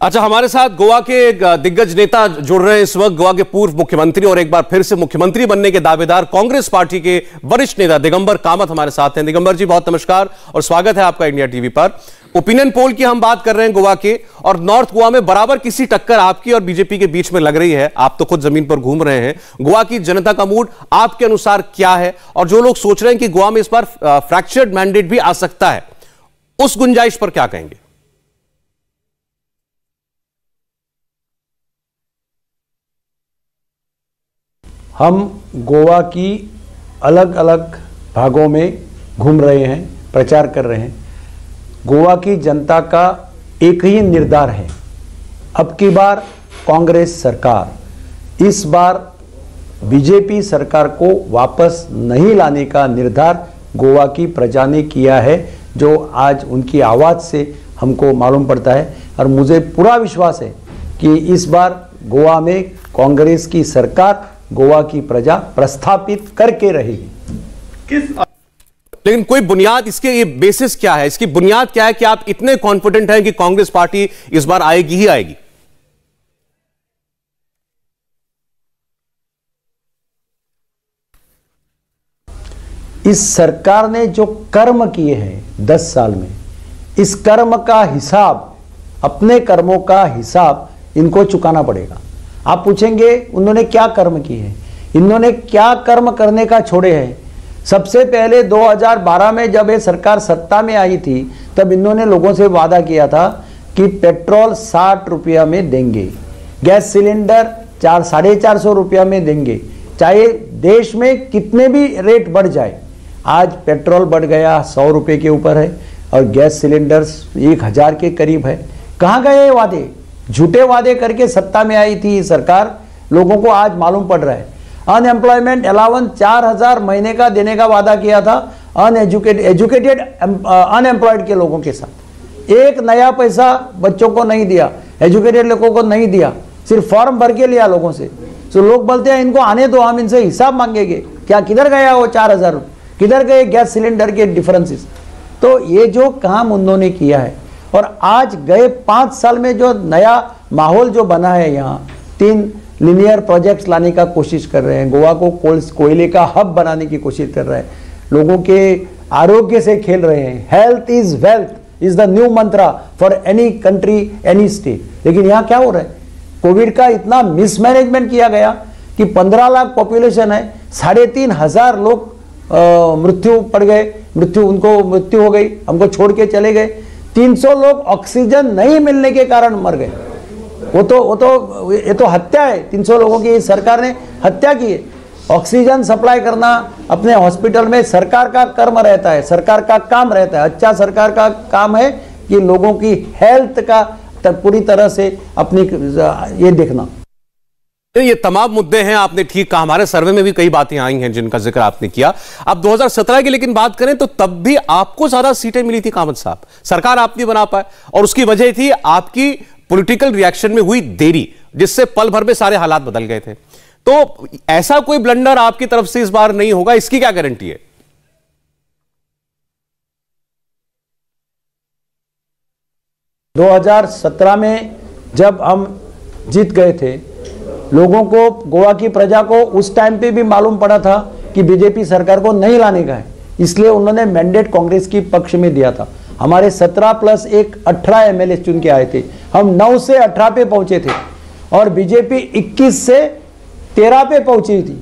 अच्छा, हमारे साथ गोवा के एक दिग्गज नेता जुड़ रहे हैं इस वक्त। गोवा के पूर्व मुख्यमंत्री और एक बार फिर से मुख्यमंत्री बनने के दावेदार कांग्रेस पार्टी के वरिष्ठ नेता दिगंबर कामत हमारे साथ हैं। दिगंबर जी, बहुत नमस्कार और स्वागत है आपका इंडिया टीवी पर। ओपिनियन पोल की हम बात कर रहे हैं गोवा के, और नॉर्थ गोवा में बराबर किसी टक्कर आपकी और बीजेपी के बीच में लग रही है। आप तो खुद जमीन पर घूम रहे हैं। गोवा की जनता का मूड आपके अनुसार क्या है? और जो लोग सोच रहे हैं कि गोवा में इस बार फ्रैक्चर्ड मैंडेट भी आ सकता है, उस गुंजाइश पर क्या कहेंगे? हम गोवा की अलग अलग भागों में घूम रहे हैं, प्रचार कर रहे हैं। गोवा की जनता का एक ही निर्धार है, अब की बार कांग्रेस सरकार, इस बार बीजेपी सरकार को वापस नहीं लाने का निर्धार गोवा की प्रजा ने किया है, जो आज उनकी आवाज़ से हमको मालूम पड़ता है। और मुझे पूरा विश्वास है कि इस बार गोवा में कांग्रेस की सरकार गोवा की प्रजा प्रस्थापित करके रहेगी। लेकिन कोई बुनियाद, इसके ये बेसिस क्या है? इसकी बुनियाद क्या है कि आप इतने कॉन्फिडेंट हैं कि कांग्रेस पार्टी इस बार आएगी ही आएगी? इस सरकार ने जो कर्म किए हैं 10 साल में, इस कर्म का हिसाब, अपने कर्मों का हिसाब इनको चुकाना पड़ेगा। आप पूछेंगे उन्होंने क्या कर्म किए हैं? इन्होंने क्या कर्म करने का छोड़े हैं? सबसे पहले 2012 में जब ये सरकार सत्ता में आई थी, तब इन्होंने लोगों से वादा किया था कि पेट्रोल 60 रुपया में देंगे, गैस सिलेंडर 400-450 रुपया में देंगे, चाहे देश में कितने भी रेट बढ़ जाए। आज पेट्रोल बढ़ गया 100 रुपये के ऊपर है और गैस सिलेंडर 1000 के करीब है। कहाँ गए ये वादे? झूठे वादे करके सत्ता में आई थी सरकार, लोगों को आज मालूम पड़ रहा है। अनएम्प्लॉयमेंट अलाउंस 4000 महीने का देने का वादा किया था एजुकेटेड अनएम्प्लॉयड के लोगों के साथ। एक नया पैसा बच्चों को नहीं दिया, एजुकेटेड लोगों को नहीं दिया, सिर्फ फॉर्म भर के लिया लोगों से। तो लोग बोलते हैं इनको आने दो, हम इनसे हिसाब मांगेंगे। क्या किधर गया वो 4000? किधर गए गैस सिलेंडर के डिफरेंसेस? तो ये जो काम उन्होंने किया है, और आज गए 5 साल में जो नया माहौल जो बना है, यहाँ 3 लीनियर प्रोजेक्ट्स लाने का कोशिश कर रहे हैं, गोवा को कोयले का हब बनाने की कोशिश कर रहे हैं, लोगों के आरोग्य से खेल रहे हैं। Health is wealth is the new Mantra for any country, any state. लेकिन यहाँ क्या हो रहा है? कोविड का इतना मिसमैनेजमेंट किया गया कि 15 लाख पॉपुलेशन है, 3500 लोग मृत्यु पड़ गए, उनको मृत्यु हो गई, हमको छोड़ के चले गए। 300 लोग ऑक्सीजन नहीं मिलने के कारण मर गए। ये तो हत्या है। 300 लोगों की सरकार ने हत्या की है। ऑक्सीजन सप्लाई करना अपने हॉस्पिटल में सरकार का कर्म रहता है, सरकार का काम रहता है। अच्छा, सरकार का काम है कि लोगों की हेल्थ का पूरी तरह से अपनी ये देखना। ये तमाम मुद्दे हैं, आपने ठीक कहा। हमारे सर्वे में भी कई बातें आई हैं जिनका जिक्र आपने किया। अब 2017 की लेकिन बात करें तो तब भी आपको ज्यादा सीटें मिली थी कामत साहब, सरकार आप नहीं बना पाए, और उसकी वजह थी आपकी पॉलिटिकल रिएक्शन में हुई देरी, जिससे पल भर में सारे हालात बदल गए थे। तो ऐसा कोई ब्लंडर आपकी तरफ से इस बार नहीं होगा, इसकी क्या गारंटी है? – 2017 में जब हम जीत गए थे, लोगों को, गोवा की प्रजा को उस टाइम पे भी मालूम पड़ा था कि बीजेपी सरकार को नहीं लाने का है, इसलिए उन्होंने मैंडेट कांग्रेस की पक्ष में दिया था। हमारे 17 + 1 18 एमएलए चुन के आए थे, हम 9 से 18 पे पहुंचे थे, और बीजेपी 21 से 13 पे पहुंची थी।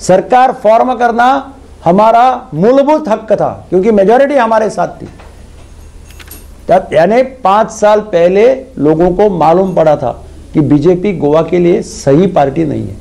सरकार फॉर्म करना हमारा मूलभूत हक था, क्योंकि मेजॉरिटी हमारे साथ थी। तब यानी 5 साल पहले लोगों को मालूम पड़ा था कि बीजेपी गोवा के लिए सही पार्टी नहीं है,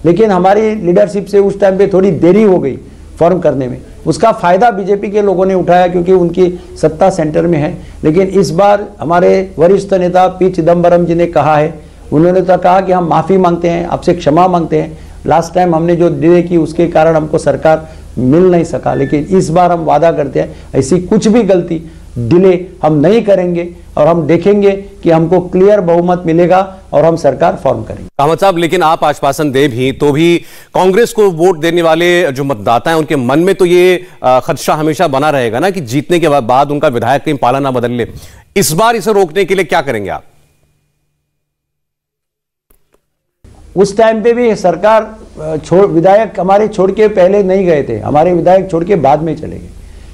लेकिन हमारी लीडरशिप से उस टाइम पे थोड़ी देरी हो गई फॉर्म करने में। उसका फायदा बीजेपी के लोगों ने उठाया, क्योंकि उनकी सत्ता सेंटर में है। लेकिन इस बार हमारे वरिष्ठ नेता पी चिदम्बरम जी ने कहा है, उन्होंने तो कहा कि हम माफ़ी मांगते हैं, आपसे क्षमा मांगते हैं। लास्ट टाइम हमने जो डिले की उसके कारण हमको सरकार मिल नहीं सका, लेकिन इस बार हम वादा करते हैं ऐसी कुछ भी गलती, डिले हम नहीं करेंगे, और हम देखेंगे कि हमको क्लियर बहुमत मिलेगा और हम सरकार फॉर्म करेंगे। कामत साहब, लेकिन आप आश्वासन दे भी तो भी कांग्रेस को वोट देने वाले जो मतदाता हैं उनके मन में तो ये खदशा हमेशा बना रहेगा ना कि जीतने के बाद उनका विधायक कहीं पाला ना बदल ले। इस बार इसे रोकने के लिए क्या करेंगे आप? उस टाइम पे भी सरकार विधायक हमारे छोड़ के पहले नहीं गए थे, हमारे विधायक छोड़ के बाद में चले गए,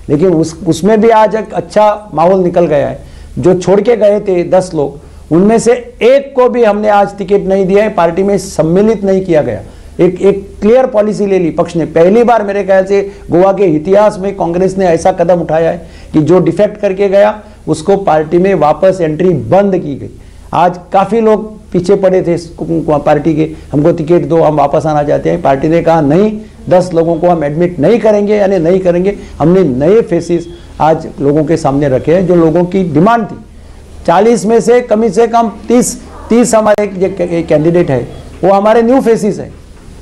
लेकिन उसमें भी आज एक अच्छा माहौल निकल गया है। जो छोड़ के गए थे 10 लोग, उनमें से एक को भी हमने आज टिकट नहीं दिया है, पार्टी में सम्मिलित नहीं किया गया। एक क्लियर पॉलिसी ले ली पक्ष ने। पहली बार मेरे ख्याल से गोवा के इतिहास में कांग्रेस ने ऐसा कदम उठाया है कि जो डिफेक्ट करके गया उसको पार्टी में वापस एंट्री बंद की गई। आज काफी लोग पीछे पड़े थे पार्टी के, हमको टिकट दो, हम वापस आना चाहते हैं। पार्टी ने कहा नहीं, 10 लोगों को हम एडमिट नहीं करेंगे, यानी नहीं करेंगे। हमने नए फेसेस आज लोगों के सामने रखे हैं, जो लोगों की डिमांड थी। 40 में से कम 30 हमारे कैंडिडेट है, वो हमारे न्यू फेसेस है।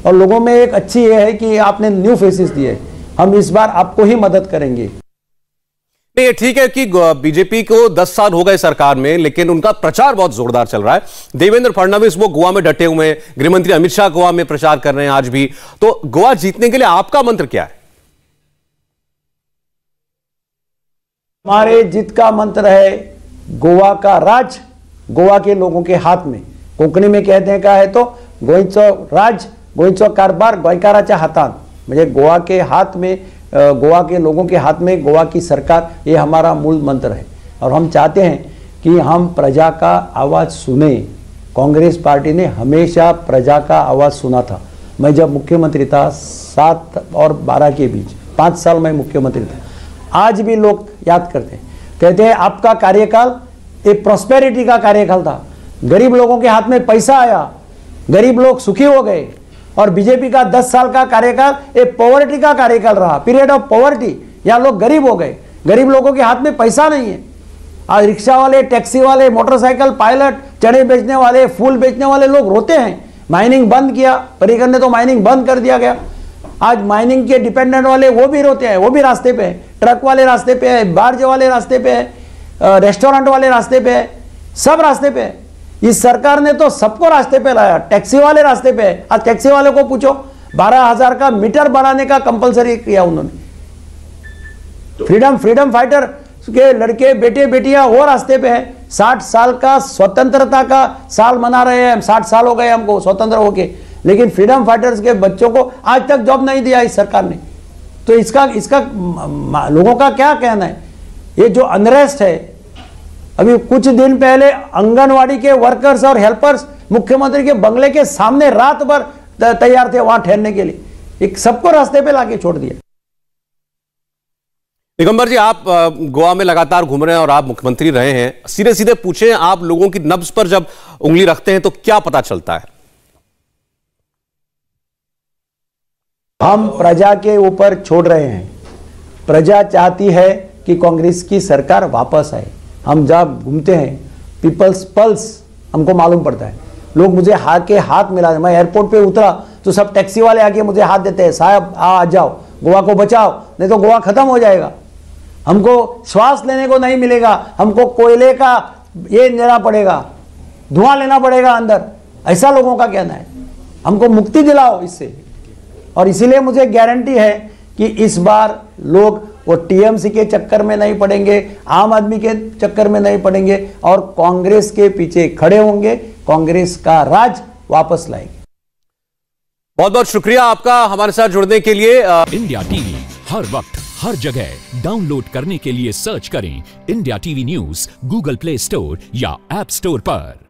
और लोगों में एक अच्छी ये है कि आपने न्यू फेसेस दिए, हम इस बार आपको ही मदद करेंगे। ये ठीक है कि बीजेपी को 10 साल हो गए सरकार में, लेकिन उनका प्रचार बहुत जोरदार चल रहा है। देवेंद्र फडणवीस वो गोवा में डटे हुए हैं, गृहमंत्री अमित शाह गोवा में प्रचार कर रहे हैं आज भी। तो गोवा जीतने के लिए आपका मंत्र क्या है? हमारे जीत का मंत्र है गोवा का राज गोवा के लोगों के हाथ में। कोंकणी में कहते हैं क्या है तो गोइंचो राज गोइंचो कारबार गोयकाराच्या हातात, मुझे गोवा के हाथ में, गोवा के लोगों के हाथ में गोवा की सरकार, ये हमारा मूल मंत्र है। और हम चाहते हैं कि हम प्रजा का आवाज़ सुने। कांग्रेस पार्टी ने हमेशा प्रजा का आवाज़ सुना था। मैं जब मुख्यमंत्री था 7 और 12 के बीच 5 साल में मुख्यमंत्री था, आज भी लोग याद करते हैं, कहते हैं आपका कार्यकाल एक प्रॉस्पेरिटी का कार्यकाल था। गरीब लोगों के हाथ में पैसा आया, गरीब लोग सुखी हो गए। और बीजेपी का 10 साल का कार्यकाल एक पॉवर्टी का कार्यकाल रहा, पीरियड ऑफ पॉवर्टी। यहाँ लोग गरीब हो गए, गरीब लोगों के हाथ में पैसा नहीं है। आज रिक्शा वाले, टैक्सी वाले, मोटरसाइकिल पायलट, चने बेचने वाले, फूल बेचने वाले लोग रोते हैं। माइनिंग बंद किया, पर्रिकर ने तो माइनिंग बंद कर दिया गया। आज माइनिंग के डिपेंडेंट वाले वो भी रोते हैं, वो भी रास्ते पे है। ट्रक वाले रास्ते पे है, बार्ज वाले रास्ते पे है, रेस्टोरेंट वाले रास्ते पे है, सब रास्ते पे है। इस सरकार ने तो सबको रास्ते पे लाया। टैक्सी वाले रास्ते पे है। आज टैक्सी वाले को पूछो, 12,000 का मीटर बनाने का कंपलसरी किया उन्होंने। फ्रीडम फाइटर के लड़के बेटे बेटियां वो रास्ते पे है। 60 साल का स्वतंत्रता का साल मना रहे हैं हम, 60 साल हो गए हमको स्वतंत्र होके, लेकिन फ्रीडम फाइटर्स के बच्चों को आज तक जॉब नहीं दिया इस सरकार ने। तो इसका लोगों का क्या कहना है? ये जो अनरेस्ट है, अभी कुछ दिन पहले आंगनवाड़ी के वर्कर्स और हेल्पर्स मुख्यमंत्री के बंगले के सामने रात भर तैयार थे वहां ठहरने के लिए, एक सबको रास्ते पे लाके छोड़ दिया। दिगंबर जी, आप गोवा में लगातार घूम रहे हैं और आप मुख्यमंत्री रहे हैं, सीधे सीधे पूछें, आप लोगों की नब्ज पर जब उंगली रखते हैं तो क्या पता चलता है? हम प्रजा के ऊपर छोड़ रहे हैं। प्रजा चाहती है कि कांग्रेस की सरकार वापस आए। हम जब घूमते हैं, पीपल्स पल्स हमको मालूम पड़ता है। लोग मुझे हाथ मिला, मैं एयरपोर्ट पे उतरा तो सब टैक्सी वाले आके मुझे हाथ देते हैं, साहब आ जाओ, गोवा को बचाओ, नहीं तो गोवा खत्म हो जाएगा। हमको श्वास लेने को नहीं मिलेगा, हमको कोयले का ये लेना पड़ेगा, धुआं लेना पड़ेगा अंदर, ऐसा लोगों का कहना है। हमको मुक्ति दिलाओ इससे। और इसीलिए मुझे गारंटी है कि इस बार लोग वो टीएमसी के चक्कर में नहीं पड़ेंगे, आम आदमी के चक्कर में नहीं पड़ेंगे और कांग्रेस के पीछे खड़े होंगे, कांग्रेस का राज वापस लाएंगे। बहुत बहुत शुक्रिया आपका हमारे साथ जुड़ने के लिए। इंडिया टीवी हर वक्त हर जगह डाउनलोड करने के लिए सर्च करें India TV news Google play store या ऐप स्टोर पर।